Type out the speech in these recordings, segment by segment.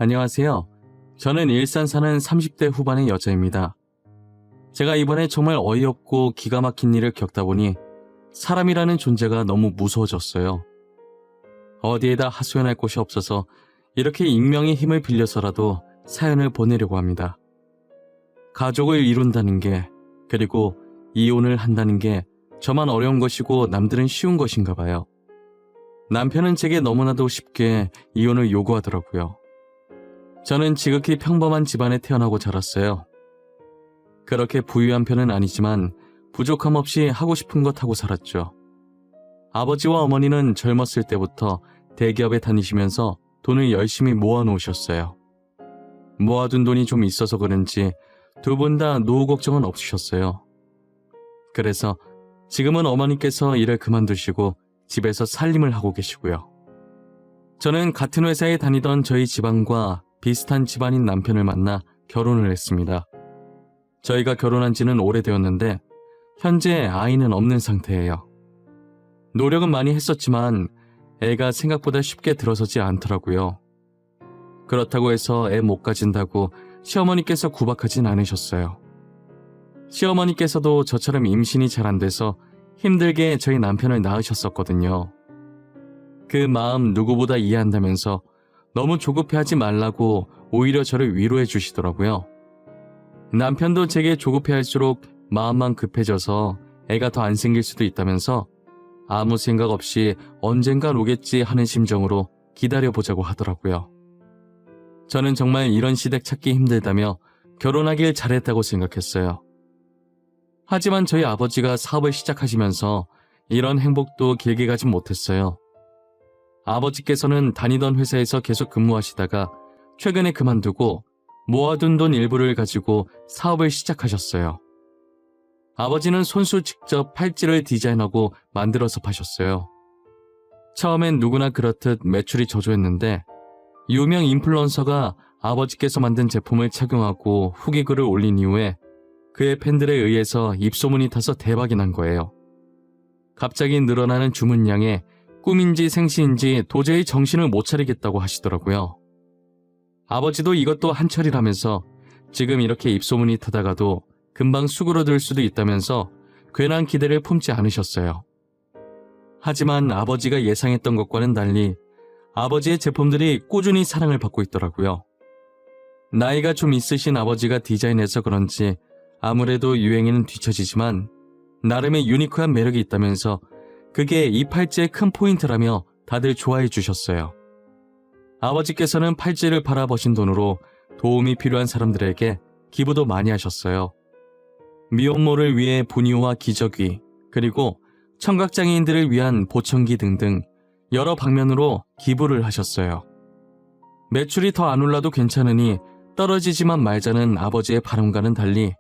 안녕하세요. 저는 일산 사는 30대 후반의 여자입니다. 제가 이번에 정말 어이없고 기가 막힌 일을 겪다 보니 사람이라는 존재가 너무 무서워졌어요. 어디에다 하소연할 곳이 없어서 이렇게 익명의 힘을 빌려서라도 사연을 보내려고 합니다. 가족을 이룬다는 게, 그리고 이혼을 한다는 게 저만 어려운 것이고 남들은 쉬운 것인가 봐요. 남편은 제게 너무나도 쉽게 이혼을 요구하더라고요. 저는 지극히 평범한 집안에 태어나고 자랐어요. 그렇게 부유한 편은 아니지만 부족함 없이 하고 싶은 것 하고 살았죠. 아버지와 어머니는 젊었을 때부터 대기업에 다니시면서 돈을 열심히 모아놓으셨어요. 모아둔 돈이 좀 있어서 그런지 두 분 다 노후 걱정은 없으셨어요. 그래서 지금은 어머니께서 일을 그만두시고 집에서 살림을 하고 계시고요. 저는 같은 회사에 다니던 저희 집안과 비슷한 집안인 남편을 만나 결혼을 했습니다. 저희가 결혼한 지는 오래되었는데 현재 아이는 없는 상태예요. 노력은 많이 했었지만 애가 생각보다 쉽게 들어서지 않더라고요. 그렇다고 해서 애 못 가진다고 시어머니께서 구박하진 않으셨어요. 시어머니께서도 저처럼 임신이 잘 안 돼서 힘들게 저희 남편을 낳으셨었거든요. 그 마음 누구보다 이해한다면서 너무 조급해하지 말라고 오히려 저를 위로해 주시더라고요. 남편도 제게 조급해할수록 마음만 급해져서 애가 더 안 생길 수도 있다면서 아무 생각 없이 언젠간 오겠지 하는 심정으로 기다려보자고 하더라고요. 저는 정말 이런 시댁 찾기 힘들다며 결혼하길 잘했다고 생각했어요. 하지만 저희 아버지가 사업을 시작하시면서 이런 행복도 길게 가진 못했어요. 아버지께서는 다니던 회사에서 계속 근무하시다가 최근에 그만두고 모아둔 돈 일부를 가지고 사업을 시작하셨어요. 아버지는 손수 직접 팔찌를 디자인하고 만들어서 파셨어요. 처음엔 누구나 그렇듯 매출이 저조했는데 유명 인플루언서가 아버지께서 만든 제품을 착용하고 후기 글을 올린 이후에 그의 팬들에 의해서 입소문이 타서 대박이 난 거예요. 갑자기 늘어나는 주문량에 꿈인지 생시인지 도저히 정신을 못 차리겠다고 하시더라고요. 아버지도 이것도 한철이라면서 지금 이렇게 입소문이 타다가도 금방 수그러들 수도 있다면서 괜한 기대를 품지 않으셨어요. 하지만 아버지가 예상했던 것과는 달리 아버지의 제품들이 꾸준히 사랑을 받고 있더라고요. 나이가 좀 있으신 아버지가 디자인해서 그런지 아무래도 유행에는 뒤처지지만 나름의 유니크한 매력이 있다면서 그게 이 팔찌의 큰 포인트라며 다들 좋아해 주셨어요. 아버지께서는 팔찌를 팔아 버신 돈으로 도움이 필요한 사람들에게 기부도 많이 하셨어요. 미혼모를 위해 분유와 기저귀, 그리고 청각장애인들을 위한 보청기 등등 여러 방면으로 기부를 하셨어요. 매출이 더 안 올라도 괜찮으니 떨어지지만 말자는 아버지의 바람과는 달리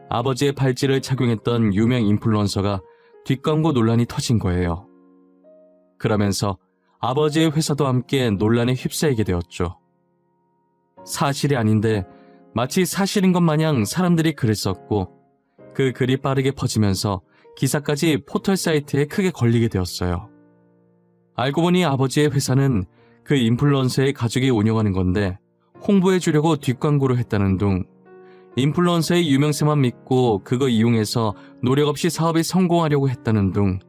아버지의 팔찌를 착용했던 유명 인플루언서가 뒷광고 논란이 터진 거예요. 그러면서 아버지의 회사도 함께 논란에 휩싸이게 되었죠. 사실이 아닌데 마치 사실인 것 마냥 사람들이 글을 썼고 그 글이 빠르게 퍼지면서 기사까지 포털 사이트에 크게 걸리게 되었어요. 알고 보니 아버지의 회사는 그 인플루언서의 가족이 운영하는 건데 홍보해 주려고 뒷광고를 했다는 둥, 인플루언서의 유명세만 믿고 그거 이용해서 노력 없이 사업에 성공하려고 했다는 둥,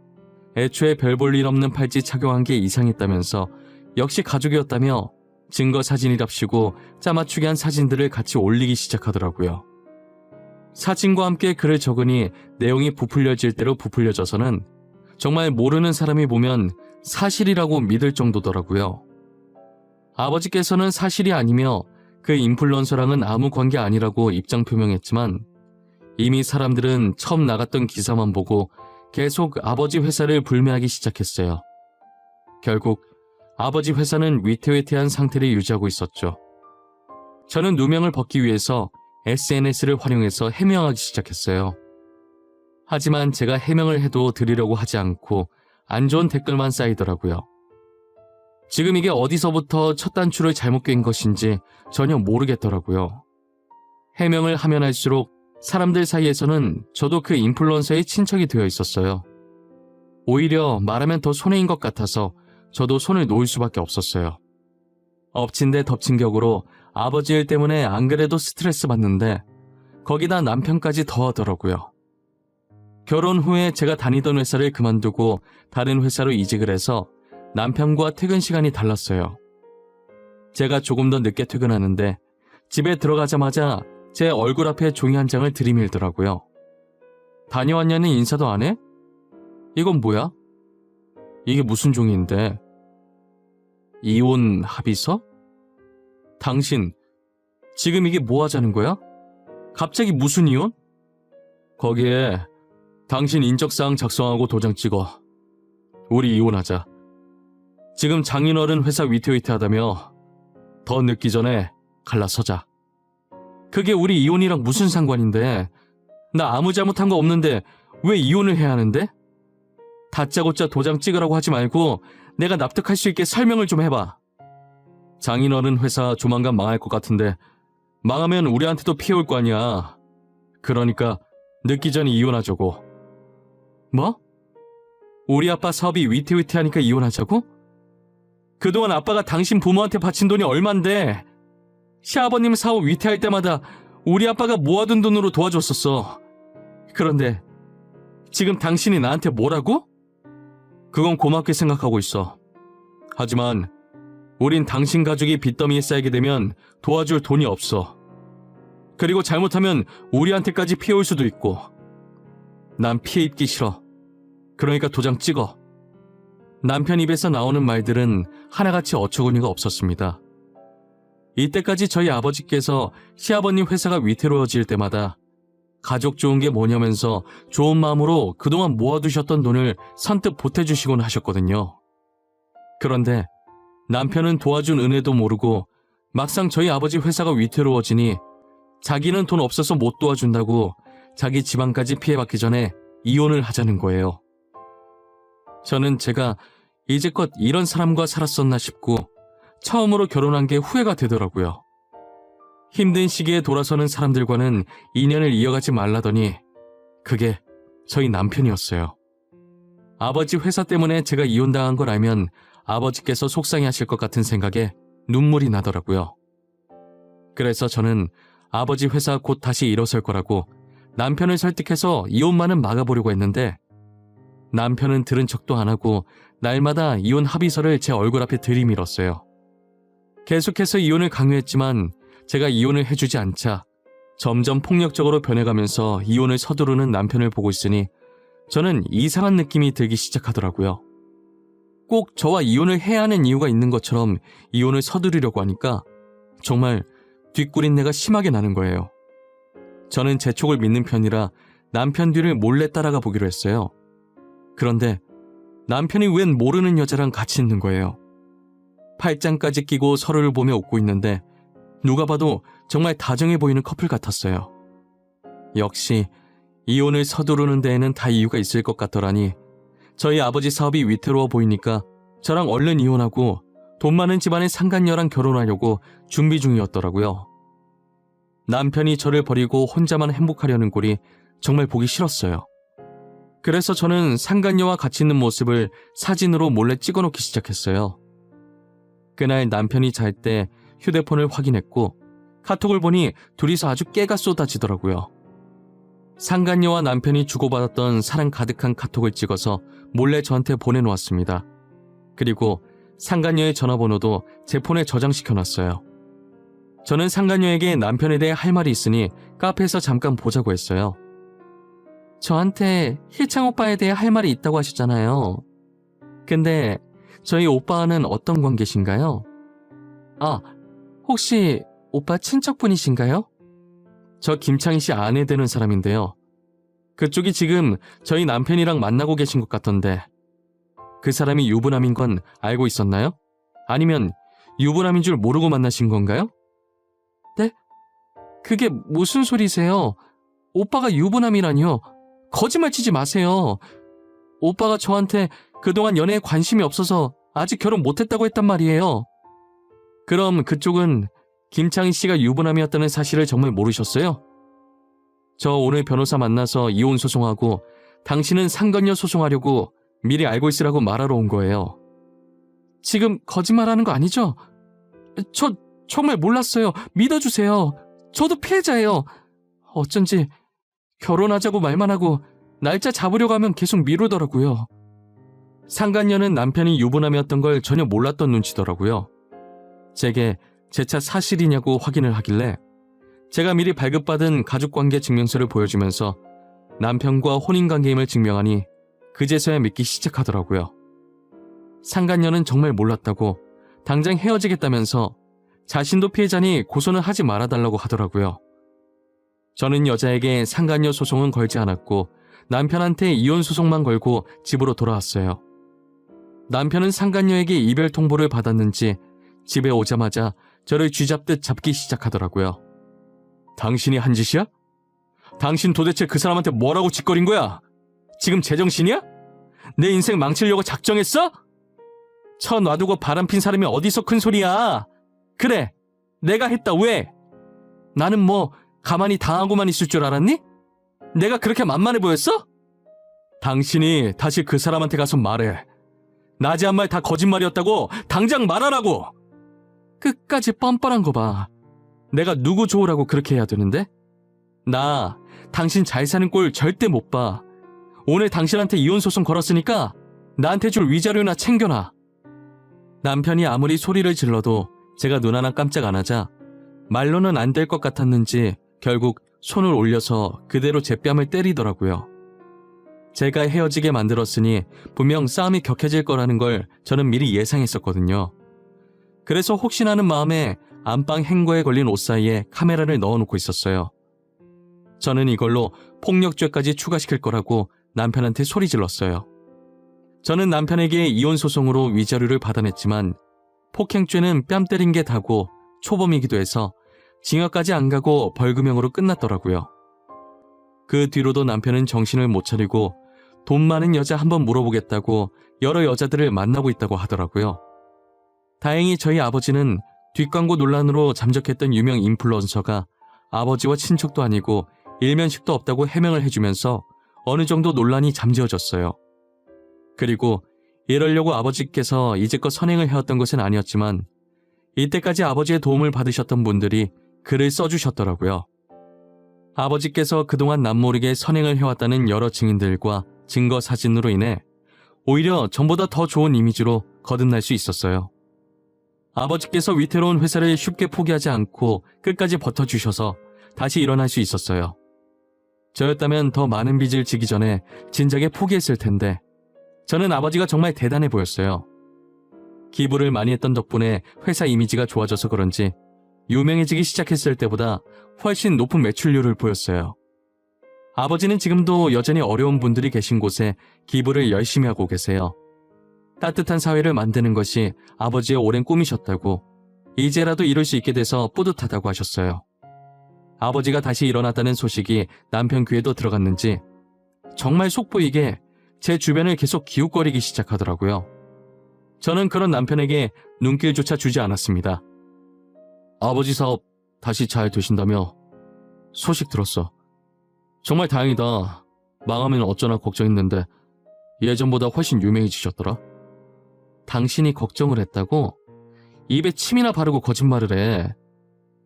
애초에 별 볼 일 없는 팔찌 착용한 게 이상했다면서 역시 가족이었다며 증거 사진이랍시고 짜맞추게 한 사진들을 같이 올리기 시작하더라고요. 사진과 함께 글을 적으니 내용이 부풀려질 대로 부풀려져서는 정말 모르는 사람이 보면 사실이라고 믿을 정도더라고요. 아버지께서는 사실이 아니며 그 인플루언서랑은 아무 관계 아니라고 입장 표명했지만 이미 사람들은 처음 나갔던 기사만 보고 계속 아버지 회사를 불매하기 시작했어요. 결국 아버지 회사는 위태위태한 상태를 유지하고 있었죠. 저는 누명을 벗기 위해서 SNS를 활용해서 해명하기 시작했어요. 하지만 제가 해명을 해도 들으려고 하지 않고 안 좋은 댓글만 쌓이더라고요. 지금 이게 어디서부터 첫 단추를 잘못 꿰인 것인지 전혀 모르겠더라고요. 해명을 하면 할수록 사람들 사이에서는 저도 그 인플루언서의 친척이 되어 있었어요. 오히려 말하면 더 손해인 것 같아서 저도 손을 놓을 수밖에 없었어요. 엎친 데 덮친 격으로 아버지 일 때문에 안 그래도 스트레스 받는데 거기다 남편까지 더하더라고요. 결혼 후에 제가 다니던 회사를 그만두고 다른 회사로 이직을 해서 남편과 퇴근 시간이 달랐어요. 제가 조금 더 늦게 퇴근하는데 집에 들어가자마자 제 얼굴 앞에 종이 한 장을 들이밀더라고요. 다녀왔냐는 인사도 안 해? 이건 뭐야? 이게 무슨 종이인데? 이혼 합의서? 당신, 지금 이게 뭐 하자는 거야? 갑자기 무슨 이혼? 거기에 당신 인적사항 작성하고 도장 찍어. 우리 이혼하자. 지금 장인어른 회사 위태위태하다며 더 늦기 전에 갈라서자. 그게 우리 이혼이랑 무슨 상관인데? 나 아무 잘못한 거 없는데 왜 이혼을 해야 하는데? 다짜고짜 도장 찍으라고 하지 말고 내가 납득할 수 있게 설명을 좀 해봐. 장인어른 회사 조만간 망할 것 같은데 망하면 우리한테도 피해 올 거 아니야. 그러니까 늦기 전에 이혼하자고. 뭐? 우리 아빠 사업이 위태위태하니까 이혼하자고? 그동안 아빠가 당신 부모한테 바친 돈이 얼만데 시아버님 사업 위태할 때마다 우리 아빠가 모아둔 돈으로 도와줬었어. 그런데 지금 당신이 나한테 뭐라고? 그건 고맙게 생각하고 있어. 하지만 우린 당신 가족이 빚더미에 쌓이게 되면 도와줄 돈이 없어. 그리고 잘못하면 우리한테까지 피해 올 수도 있고. 난 피해 입기 싫어. 그러니까 도장 찍어. 남편 입에서 나오는 말들은 하나같이 어처구니가 없었습니다. 이때까지 저희 아버지께서 시아버님 회사가 위태로워질 때마다 가족 좋은 게 뭐냐면서 좋은 마음으로 그동안 모아두셨던 돈을 선뜻 보태주시곤 하셨거든요. 그런데 남편은 도와준 은혜도 모르고 막상 저희 아버지 회사가 위태로워지니 자기는 돈 없어서 못 도와준다고 자기 집안까지 피해받기 전에 이혼을 하자는 거예요. 저는 제가 이제껏 이런 사람과 살았었나 싶고 처음으로 결혼한 게 후회가 되더라고요. 힘든 시기에 돌아서는 사람들과는 인연을 이어가지 말라더니 그게 저희 남편이었어요. 아버지 회사 때문에 제가 이혼당한 걸 알면 아버지께서 속상해하실 것 같은 생각에 눈물이 나더라고요. 그래서 저는 아버지 회사 곧 다시 일어설 거라고 남편을 설득해서 이혼만은 막아보려고 했는데 남편은 들은 척도 안 하고 날마다 이혼 합의서를 제 얼굴 앞에 들이밀었어요. 계속해서 이혼을 강요했지만 제가 이혼을 해주지 않자 점점 폭력적으로 변해가면서 이혼을 서두르는 남편을 보고 있으니 저는 이상한 느낌이 들기 시작하더라고요. 꼭 저와 이혼을 해야 하는 이유가 있는 것처럼 이혼을 서두르려고 하니까 정말 뒷구린내가 심하게 나는 거예요. 저는 제 촉을 믿는 편이라 남편 뒤를 몰래 따라가 보기로 했어요. 그런데 남편이 웬 모르는 여자랑 같이 있는 거예요. 팔짱까지 끼고 서로를 보며 웃고 있는데 누가 봐도 정말 다정해 보이는 커플 같았어요. 역시 이혼을 서두르는 데에는 다 이유가 있을 것 같더라니 저희 아버지 사업이 위태로워 보이니까 저랑 얼른 이혼하고 돈 많은 집안의 상간녀랑 결혼하려고 준비 중이었더라고요. 남편이 저를 버리고 혼자만 행복하려는 꼴이 정말 보기 싫었어요. 그래서 저는 상간녀와 같이 있는 모습을 사진으로 몰래 찍어놓기 시작했어요. 그날 남편이 잘 때 휴대폰을 확인했고 카톡을 보니 둘이서 아주 깨가 쏟아지더라고요. 상간녀와 남편이 주고받았던 사랑 가득한 카톡을 찍어서 몰래 저한테 보내놓았습니다. 그리고 상간녀의 전화번호도 제 폰에 저장시켜놨어요. 저는 상간녀에게 남편에 대해 할 말이 있으니 카페에서 잠깐 보자고 했어요. 저한테 희창 오빠에 대해 할 말이 있다고 하셨잖아요. 근데 저희 오빠와는 어떤 관계신가요? 아, 혹시 오빠 친척분이신가요? 저 김창희 씨 아내 되는 사람인데요. 그쪽이 지금 저희 남편이랑 만나고 계신 것 같던데 그 사람이 유부남인 건 알고 있었나요? 아니면 유부남인 줄 모르고 만나신 건가요? 네? 그게 무슨 소리세요? 오빠가 유부남이라니요? 거짓말 치지 마세요. 오빠가 저한테 그동안 연애에 관심이 없어서 아직 결혼 못했다고 했단 말이에요. 그럼 그쪽은 김창희 씨가 유부남이었다는 사실을 정말 모르셨어요? 저 오늘 변호사 만나서 이혼 소송하고 당신은 상간녀 소송하려고 미리 알고 있으라고 말하러 온 거예요. 지금 거짓말하는 거 아니죠? 저 정말 몰랐어요. 믿어주세요. 저도 피해자예요. 어쩐지 결혼하자고 말만 하고 날짜 잡으려고 하면 계속 미루더라고요. 상간녀는 남편이 유부남이었던 걸 전혀 몰랐던 눈치더라고요. 제게 제 차 사실이냐고 확인을 하길래 제가 미리 발급받은 가족관계 증명서를 보여주면서 남편과 혼인관계임을 증명하니 그제서야 믿기 시작하더라고요. 상간녀는 정말 몰랐다고 당장 헤어지겠다면서 자신도 피해자니 고소는 하지 말아달라고 하더라고요. 저는 여자에게 상간녀 소송은 걸지 않았고 남편한테 이혼 소송만 걸고 집으로 돌아왔어요. 남편은 상간녀에게 이별 통보를 받았는지 집에 오자마자 저를 쥐잡듯 잡기 시작하더라고요. 당신이 한 짓이야? 당신 도대체 그 사람한테 뭐라고 짓거린 거야? 지금 제정신이야? 내 인생 망치려고 작정했어? 쳐 놔두고 바람핀 사람이 어디서 큰 소리야? 그래, 내가 했다. 왜? 나는 뭐 가만히 당하고만 있을 줄 알았니? 내가 그렇게 만만해 보였어? 당신이 다시 그 사람한테 가서 말해. 나지한 말 다 거짓말이었다고 당장 말하라고. 끝까지 뻔뻔한 거 봐. 내가 누구 좋으라고 그렇게 해야 되는데? 나 당신 잘 사는 꼴 절대 못 봐. 오늘 당신한테 이혼 소송 걸었으니까 나한테 줄 위자료나 챙겨놔. 남편이 아무리 소리를 질러도 제가 눈 하나 깜짝 안 하자 말로는 안 될 것 같았는지 결국 손을 올려서 그대로 제 뺨을 때리더라고요. 제가 헤어지게 만들었으니 분명 싸움이 격해질 거라는 걸 저는 미리 예상했었거든요. 그래서 혹시나 하는 마음에 안방 행거에 걸린 옷 사이에 카메라를 넣어놓고 있었어요. 저는 이걸로 폭력죄까지 추가시킬 거라고 남편한테 소리 질렀어요. 저는 남편에게 이혼 소송으로 위자료를 받아냈지만 폭행죄는 뺨 때린 게 다고 초범이기도 해서 징역까지 안 가고 벌금형으로 끝났더라고요. 그 뒤로도 남편은 정신을 못 차리고 돈 많은 여자 한번 물어보겠다고 여러 여자들을 만나고 있다고 하더라고요. 다행히 저희 아버지는 뒷광고 논란으로 잠적했던 유명 인플루언서가 아버지와 친척도 아니고 일면식도 없다고 해명을 해주면서 어느 정도 논란이 잠재워졌어요. 그리고 이러려고 아버지께서 이제껏 선행을 해왔던 것은 아니었지만 이때까지 아버지의 도움을 받으셨던 분들이 글을 써주셨더라고요. 아버지께서 그동안 남모르게 선행을 해왔다는 여러 증인들과 증거 사진으로 인해 오히려 전보다 더 좋은 이미지로 거듭날 수 있었어요. 아버지께서 위태로운 회사를 쉽게 포기하지 않고 끝까지 버텨주셔서 다시 일어날 수 있었어요. 저였다면 더 많은 빚을 지기 전에 진작에 포기했을 텐데 저는 아버지가 정말 대단해 보였어요. 기부를 많이 했던 덕분에 회사 이미지가 좋아져서 그런지 유명해지기 시작했을 때보다 훨씬 높은 매출률을 보였어요. 아버지는 지금도 여전히 어려운 분들이 계신 곳에 기부를 열심히 하고 계세요. 따뜻한 사회를 만드는 것이 아버지의 오랜 꿈이셨다고 이제라도 이룰 수 있게 돼서 뿌듯하다고 하셨어요. 아버지가 다시 일어났다는 소식이 남편 귀에도 들어갔는지 정말 속보이게 제 주변을 계속 기웃거리기 시작하더라고요. 저는 그런 남편에게 눈길조차 주지 않았습니다. 아버지 사업 다시 잘 되신다며? 소식 들었어. 정말 다행이다. 망하면 어쩌나 걱정했는데 예전보다 훨씬 유명해지셨더라. 당신이 걱정을 했다고? 입에 침이나 바르고 거짓말을 해.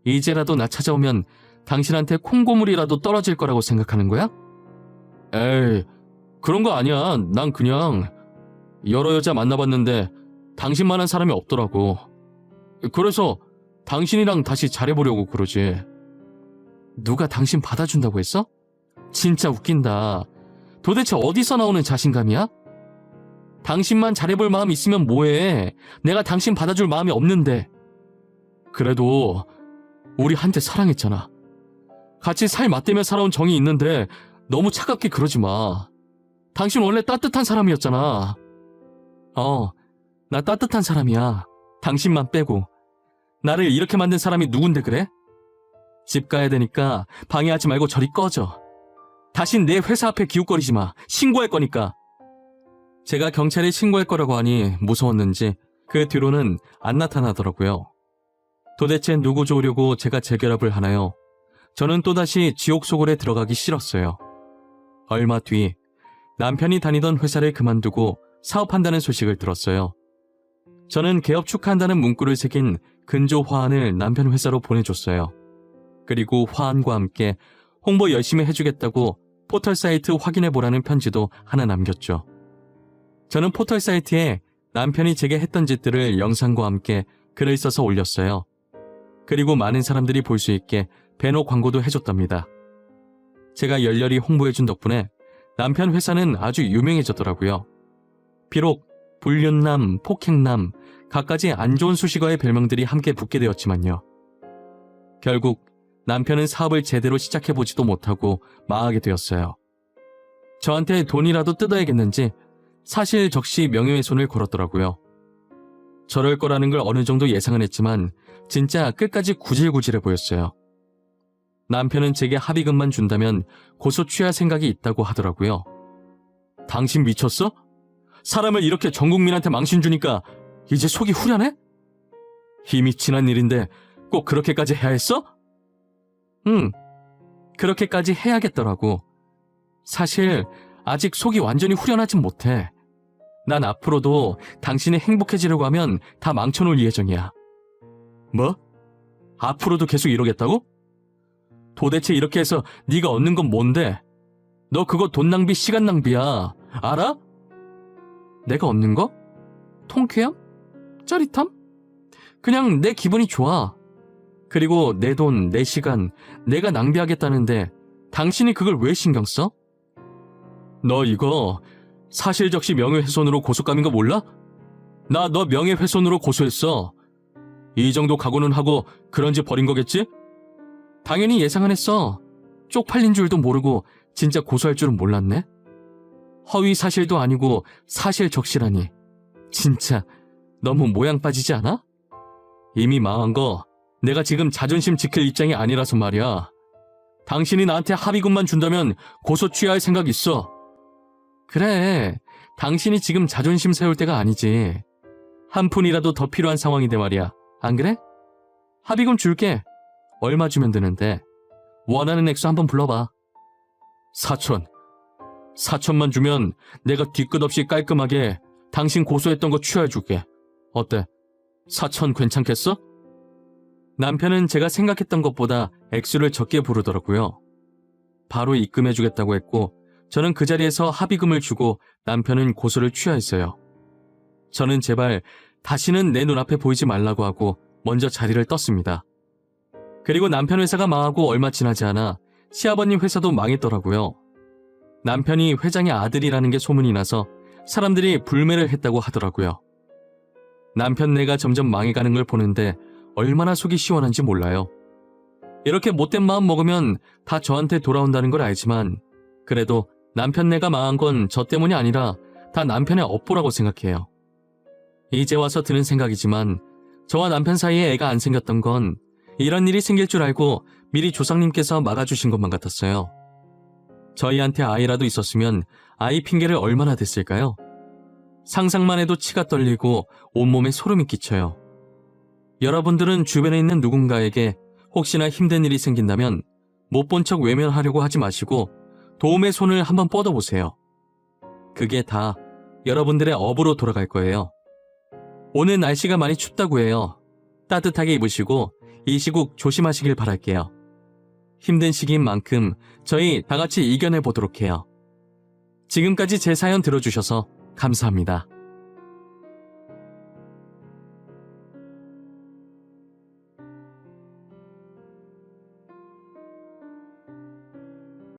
이제라도 나 찾아오면 당신한테 콩고물이라도 떨어질 거라고 생각하는 거야? 에이, 그런 거 아니야. 난 그냥 여러 여자 만나봤는데 당신만한 사람이 없더라고. 그래서 당신이랑 다시 잘해보려고 그러지. 누가 당신 받아준다고 했어? 진짜 웃긴다. 도대체 어디서 나오는 자신감이야? 당신만 잘해볼 마음 있으면 뭐해. 내가 당신 받아줄 마음이 없는데. 그래도 우리 한때 사랑했잖아. 같이 살 맞대며 살아온 정이 있는데 너무 차갑게 그러지 마. 당신 원래 따뜻한 사람이었잖아. 나 따뜻한 사람이야. 당신만 빼고. 나를 이렇게 만든 사람이 누군데 그래? 집 가야 되니까 방해하지 말고 저리 꺼져. 다신 내 회사 앞에 기웃거리지 마. 신고할 거니까. 제가 경찰에 신고할 거라고 하니 무서웠는지 그 뒤로는 안 나타나더라고요. 도대체 누구 좋으려고 제가 재결합을 하나요? 저는 또다시 지옥 속으로 들어가기 싫었어요. 얼마 뒤 남편이 다니던 회사를 그만두고 사업한다는 소식을 들었어요. 저는 개업 축하한다는 문구를 새긴 근조 화환을 남편 회사로 보내줬어요. 그리고 화환과 함께 홍보 열심히 해주겠다고 포털 사이트 확인해보라는 편지도 하나 남겼죠. 저는 포털 사이트에 남편이 제게 했던 짓들을 영상과 함께 글을 써서 올렸어요. 그리고 많은 사람들이 볼 수 있게 배너 광고도 해줬답니다. 제가 열렬히 홍보해준 덕분에 남편 회사는 아주 유명해졌더라고요. 비록 불륜남, 폭행남, 갖가지 안 좋은 수식어의 별명들이 함께 붙게 되었지만요. 결국 남편은 사업을 제대로 시작해보지도 못하고 망하게 되었어요. 저한테 돈이라도 뜯어야겠는지 사실 적시 명예훼손을 걸었더라고요. 저럴 거라는 걸 어느 정도 예상은 했지만 진짜 끝까지 구질구질해 보였어요. 남편은 제게 합의금만 준다면 고소 취할 생각이 있다고 하더라고요. 당신 미쳤어? 사람을 이렇게 전 국민한테 망신 주니까 이제 속이 후련해? 이미 지난 일인데 꼭 그렇게까지 해야 했어? 응, 그렇게까지 해야겠더라고. 사실 아직 속이 완전히 후련하진 못해. 난 앞으로도 당신이 행복해지려고 하면 다 망쳐놓을 예정이야. 뭐? 앞으로도 계속 이러겠다고? 도대체 이렇게 해서 네가 얻는 건 뭔데? 너 그거 돈 낭비, 시간 낭비야. 알아? 내가 얻는 거? 통쾌함? 짜릿함? 그냥 내 기분이 좋아. 그리고 내 돈, 내 시간, 내가 낭비하겠다는데 당신이 그걸 왜 신경 써? 너 이거 사실 적시 명예훼손으로 고소감인 거 몰라? 나 너 명예훼손으로 고소했어. 이 정도 각오는 하고 그런지 버린 거겠지? 당연히 예상은 했어. 쪽팔린 줄도 모르고 진짜 고소할 줄은 몰랐네. 허위 사실도 아니고 사실 적시라니. 진짜 너무 모양 빠지지 않아? 이미 망한 거 내가 지금 자존심 지킬 입장이 아니라서 말이야. 당신이 나한테 합의금만 준다면 고소 취하할 생각 있어. 그래, 당신이 지금 자존심 세울 때가 아니지. 한 푼이라도 더 필요한 상황인데 말이야. 안 그래? 합의금 줄게. 얼마 주면 되는데? 원하는 액수 한번 불러봐. 4천. 4천만 주면 내가 뒤끝 없이 깔끔하게 당신 고소했던 거 취하해줄게. 어때? 4천 괜찮겠어? 남편은 제가 생각했던 것보다 액수를 적게 부르더라고요. 바로 입금해주겠다고 했고 저는 그 자리에서 합의금을 주고 남편은 고소를 취하했어요. 저는 제발 다시는 내 눈앞에 보이지 말라고 하고 먼저 자리를 떴습니다. 그리고 남편 회사가 망하고 얼마 지나지 않아 시아버님 회사도 망했더라고요. 남편이 회장의 아들이라는 게 소문이 나서 사람들이 불매를 했다고 하더라고요. 남편네가 점점 망해가는 걸 보는데 얼마나 속이 시원한지 몰라요. 이렇게 못된 마음 먹으면 다 저한테 돌아온다는 걸 알지만 그래도 남편네가 망한 건 저 때문이 아니라 다 남편의 업보라고 생각해요. 이제 와서 드는 생각이지만 저와 남편 사이에 애가 안 생겼던 건 이런 일이 생길 줄 알고 미리 조상님께서 막아주신 것만 같았어요. 저희한테 아이라도 있었으면 아이 핑계를 얼마나 댔을까요? 상상만 해도 치가 떨리고 온몸에 소름이 끼쳐요. 여러분들은 주변에 있는 누군가에게 혹시나 힘든 일이 생긴다면 못 본 척 외면하려고 하지 마시고 도움의 손을 한번 뻗어보세요. 그게 다 여러분들의 업으로 돌아갈 거예요. 오늘 날씨가 많이 춥다고 해요. 따뜻하게 입으시고 이 시국 조심하시길 바랄게요. 힘든 시기인 만큼 저희 다 같이 이겨내 보도록 해요. 지금까지 제 사연 들어주셔서 감사합니다.